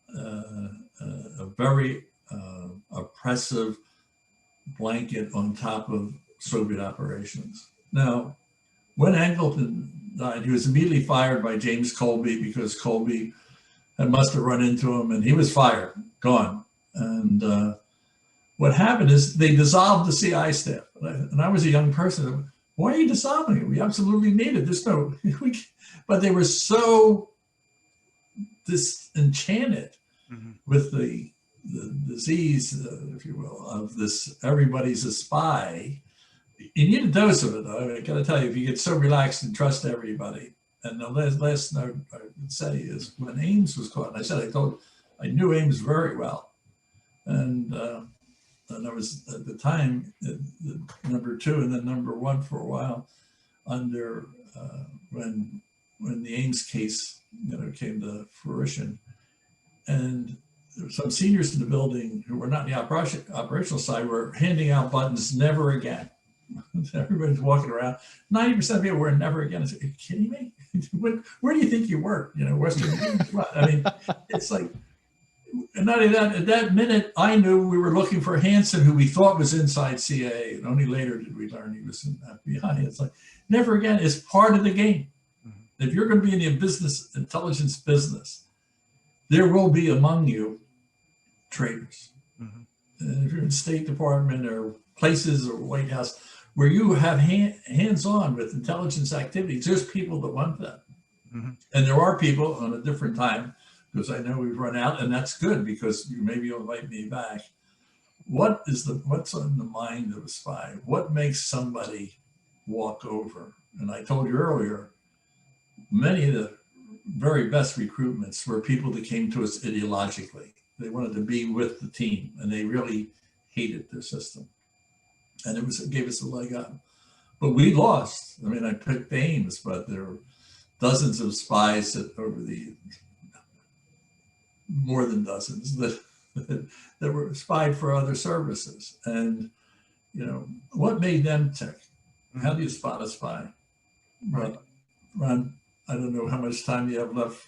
S3: a very oppressive blanket on top of Soviet operations. Now, when Angleton died, he was immediately fired by James Colby because Colby must have run into him and he was fired, gone. And what happened is they dissolved the CI staff. And I was a young person. Why are you dissolving it? We absolutely need it. There's no, but they were so disenchanted with the disease, if you will, of this, everybody's a spy. You need a dose of it. I got to tell you, if you get so relaxed and trust everybody. And the last note I would say is when Ames was caught, and I said, I knew Ames very well. And I was at the time number 2 and then number 1 for a while under when the Ames case came to fruition. And there were some seniors in the building who were not in the operational side were handing out buttons, never again. Everybody's walking around. 90% of people were never again. I said, are you kidding me? Where do you think you work? Western. I mean, it's like, and not only that, at that minute, I knew we were looking for Hansen, who we thought was inside CIA. And only later did we learn he was in FBI. It's like, never again. It's part of the game. If you're going to be in the business, intelligence business, there will be among you traitors. And if you're in State Department or places or White House where you have hands-on with intelligence activities, there's people that want that. And there are people on a different time, because I know we've run out, and that's good because maybe you'll invite me back. What's on the mind of a spy? What makes somebody walk over? And I told you earlier, many of the very best recruitments were people that came to us ideologically. They wanted to be with the team, and they really hated their system. And it gave us a leg up. But we lost. I mean, I picked Ames, but there were dozens of spies more than dozens that were spied for other services. And, what made them tick? How do you spot a spy? Right. Ron, I don't know how much time you have left.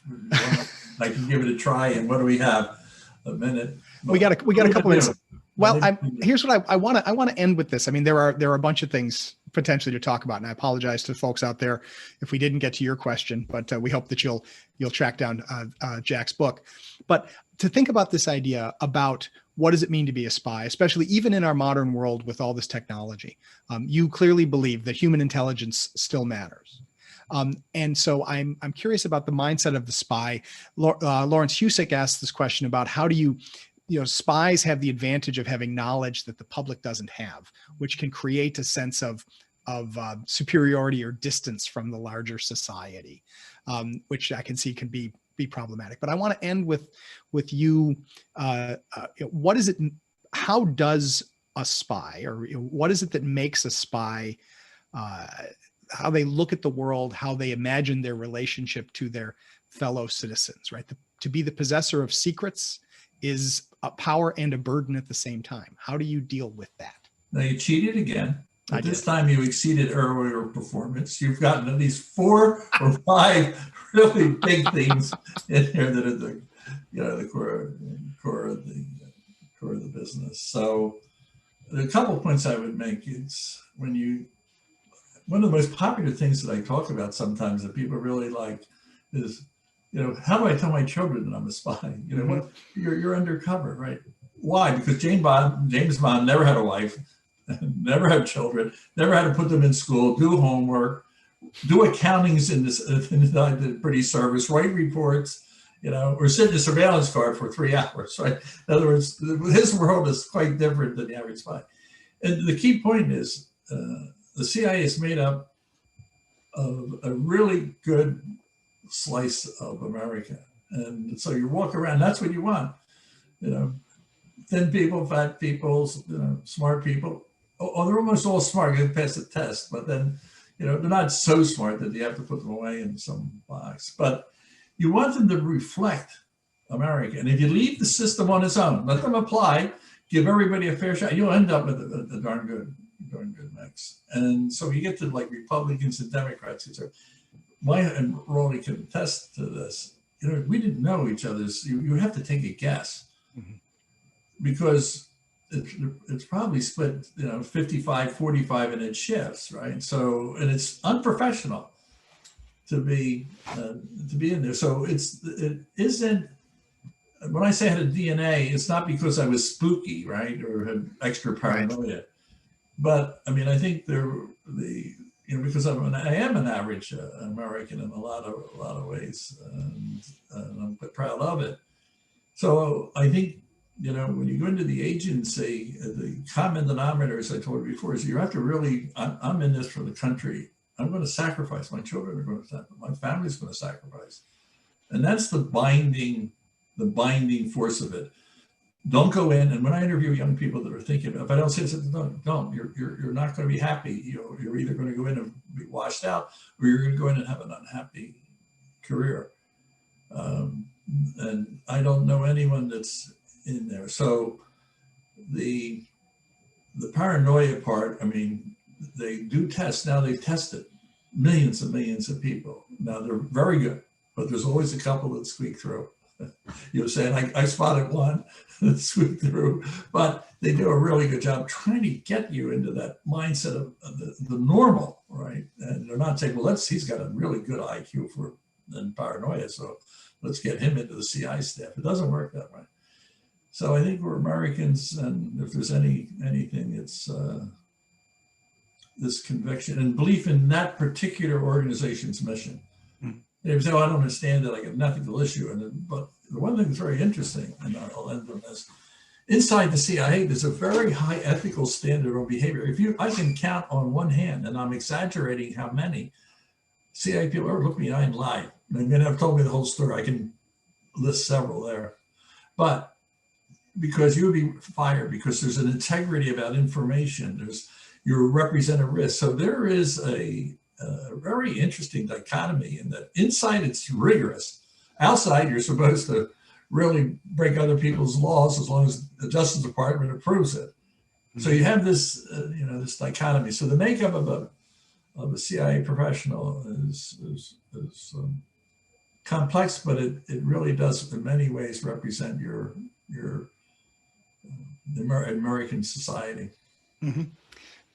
S3: I can give it a try. And what do we have? A minute.
S2: We got a couple minutes. Well, here's what I want to end with this. I mean, there are a bunch of things potentially to talk about, and I apologize to folks out there if we didn't get to your question, but we hope that you'll track down Jack's book. But to think about this idea about what does it mean to be a spy, especially even in our modern world with all this technology, you clearly believe that human intelligence still matters. And so I'm curious about the mindset of the spy. Lawrence Husick asked this question about how do you spies have the advantage of having knowledge that the public doesn't have, which can create a sense of superiority or distance from the larger society, which I can see can be problematic. But I want to end with you. What is it? How does a spy, or what is it that makes a spy? How they look at the world, how they imagine their relationship to their fellow citizens, right? To be the possessor of secrets is a power and a burden at the same time. How do you deal with that?
S3: Now you cheated again. But this time you exceeded earlier performance. You've gotten at least 4 or 5 really big things in here that are the core of the business. So a couple of points I would make. It's when one of the most popular things that I talk about sometimes that people really like is, how do I tell my children that I'm a spy? What you're undercover, right? Why? Because James Bond never had a wife, never had children, never had to put them in school, do homework, do accountings in the British service, write reports, or sit in a surveillance car for 3 hours, right? In other words, his world is quite different than the average spy. And the key point is the CIA is made up of a really good slice of America. And so you walk around, that's what you want, thin people, fat people, smart people. Oh, they're almost all smart, they pass the test, but then, they're not so smart that you have to put them away in some box. But you want them to reflect America. And if you leave the system on its own, let them apply, give everybody a fair shot, you'll end up with a darn good mix. And so you get to like Republicans and Democrats who say, and Ronnie can attest to this, we didn't know each other's, you have to take a guess. Because it's probably split, 55-45 and it shifts, right? So, and it's unprofessional to be in there. So it isn't, when I say I had a DNA, it's not because I was spooky, right? Or had extra paranoia. Right. But I mean, I think because I am an average American in a lot of ways, and I'm quite proud of it. So I think, when you go into the agency, the common denominator, as I told you before, is you have to really, I'm in this for the country. I'm going to sacrifice. My children are going to sacrifice. My family's going to sacrifice. And that's the binding force of it. Don't go in. And when I interview young people that are thinking, if I don't say something, don't. You're not going to be happy. You're either going to go in and be washed out, or you're going to go in and have an unhappy career. And I don't know anyone that's in there. So the paranoia part, I mean, they do test. Now they've tested millions and millions of people. Now they're very good, but there's always a couple that squeak through. Saying I spotted one that squeaked through, but they do a really good job trying to get you into that mindset of the normal, right? And they're not saying, well, he's got a really good IQ for paranoia, so let's get him into the CI staff. It doesn't work that way. So I think we're Americans, and if there's anything, it's this conviction and belief in that particular organization's mission. They say, oh, I don't understand it, I got an ethical issue. But the one thing that's very interesting, and I'll end on this, inside the CIA, there's a very high ethical standard on behavior. I can count on one hand, and I'm exaggerating how many CIA people ever look me in the eye and lie. They may not have told me the whole story. I can list several there. But because you would be fired, because there's an integrity about information, you represent a risk. So there is a very interesting dichotomy in that inside it's rigorous. Outside, you're supposed to really break other people's laws as long as the Justice Department approves it. So you have this, this dichotomy. So the makeup of a CIA professional is complex, but it really does in many ways represent your American society.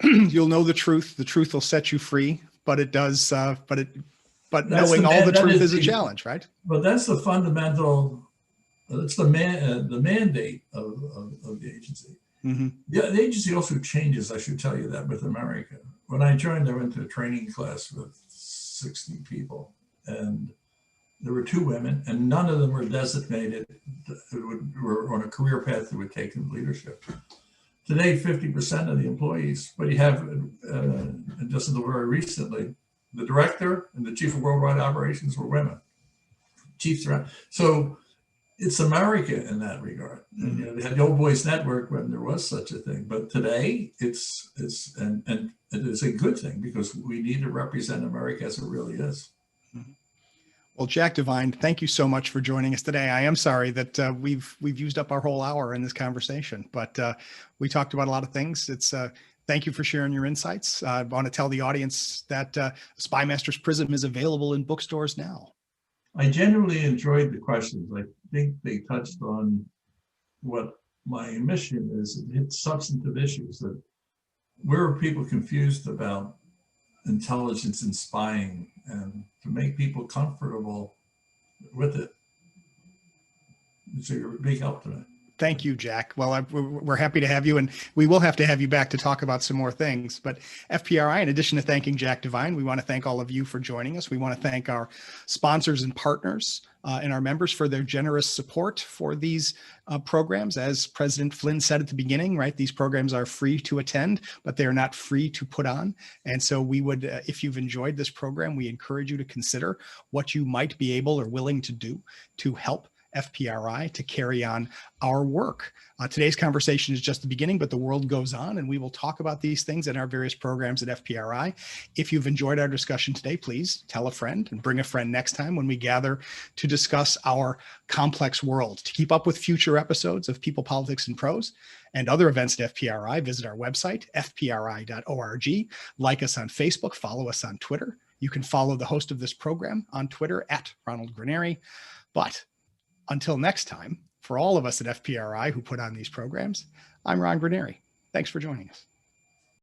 S2: You'll know the truth. The truth will set you free, but it does. But knowing all the truth is a challenge, right?
S3: But that's the fundamental. That's the mandate of the agency. Yeah, the agency also changes. I should tell you that with America. When I joined, I went to a training class with 60 people, and there were 2 women, and none of them were designated who were on a career path that would take them leadership. Today, 50% of the employees, but you have, and just until very recently, the director and the chief of worldwide operations were women. Chiefs around. So it's America in that regard. And, they had the Old Boys Network when there was such a thing, but today it's and it is a good thing because we need to represent America as it really is.
S2: Well, Jack Devine, thank you so much for joining us today. I am sorry that we've used up our whole hour in this conversation, but we talked about a lot of things. Thank you for sharing your insights. I want to tell the audience that Spymaster's Prism is available in bookstores now.
S3: I genuinely enjoyed the questions. I think they touched on what my mission is to hit substantive issues that where are people confused about intelligence and spying, and to make people comfortable with it. So you're a big help to me.
S2: Thank you, Jack. Well, we're happy to have you, and we will have to have you back to talk about some more things. But FPRI, in addition to thanking Jack Devine, we want to thank all of you for joining us. We want to thank our sponsors and partners and our members for their generous support for these programs. As President Flynn said at the beginning, right, these programs are free to attend, but they are not free to put on. And so we would, if you've enjoyed this program, we encourage you to consider what you might be able or willing to do to help FPRI to carry on our work. Today's conversation is just the beginning, but the world goes on, and we will talk about these things in our various programs at FPRI. If you've enjoyed our discussion today, please tell a friend and bring a friend next time when we gather to discuss our complex world. To keep up with future episodes of People, Politics, and Prose and other events at FPRI, visit our website, fpri.org. Like us on Facebook, follow us on Twitter. You can follow the host of this program on Twitter at Ronald Granieri. But until next time, for all of us at FPRI who put on these programs, I'm Ron Granieri. Thanks for joining us.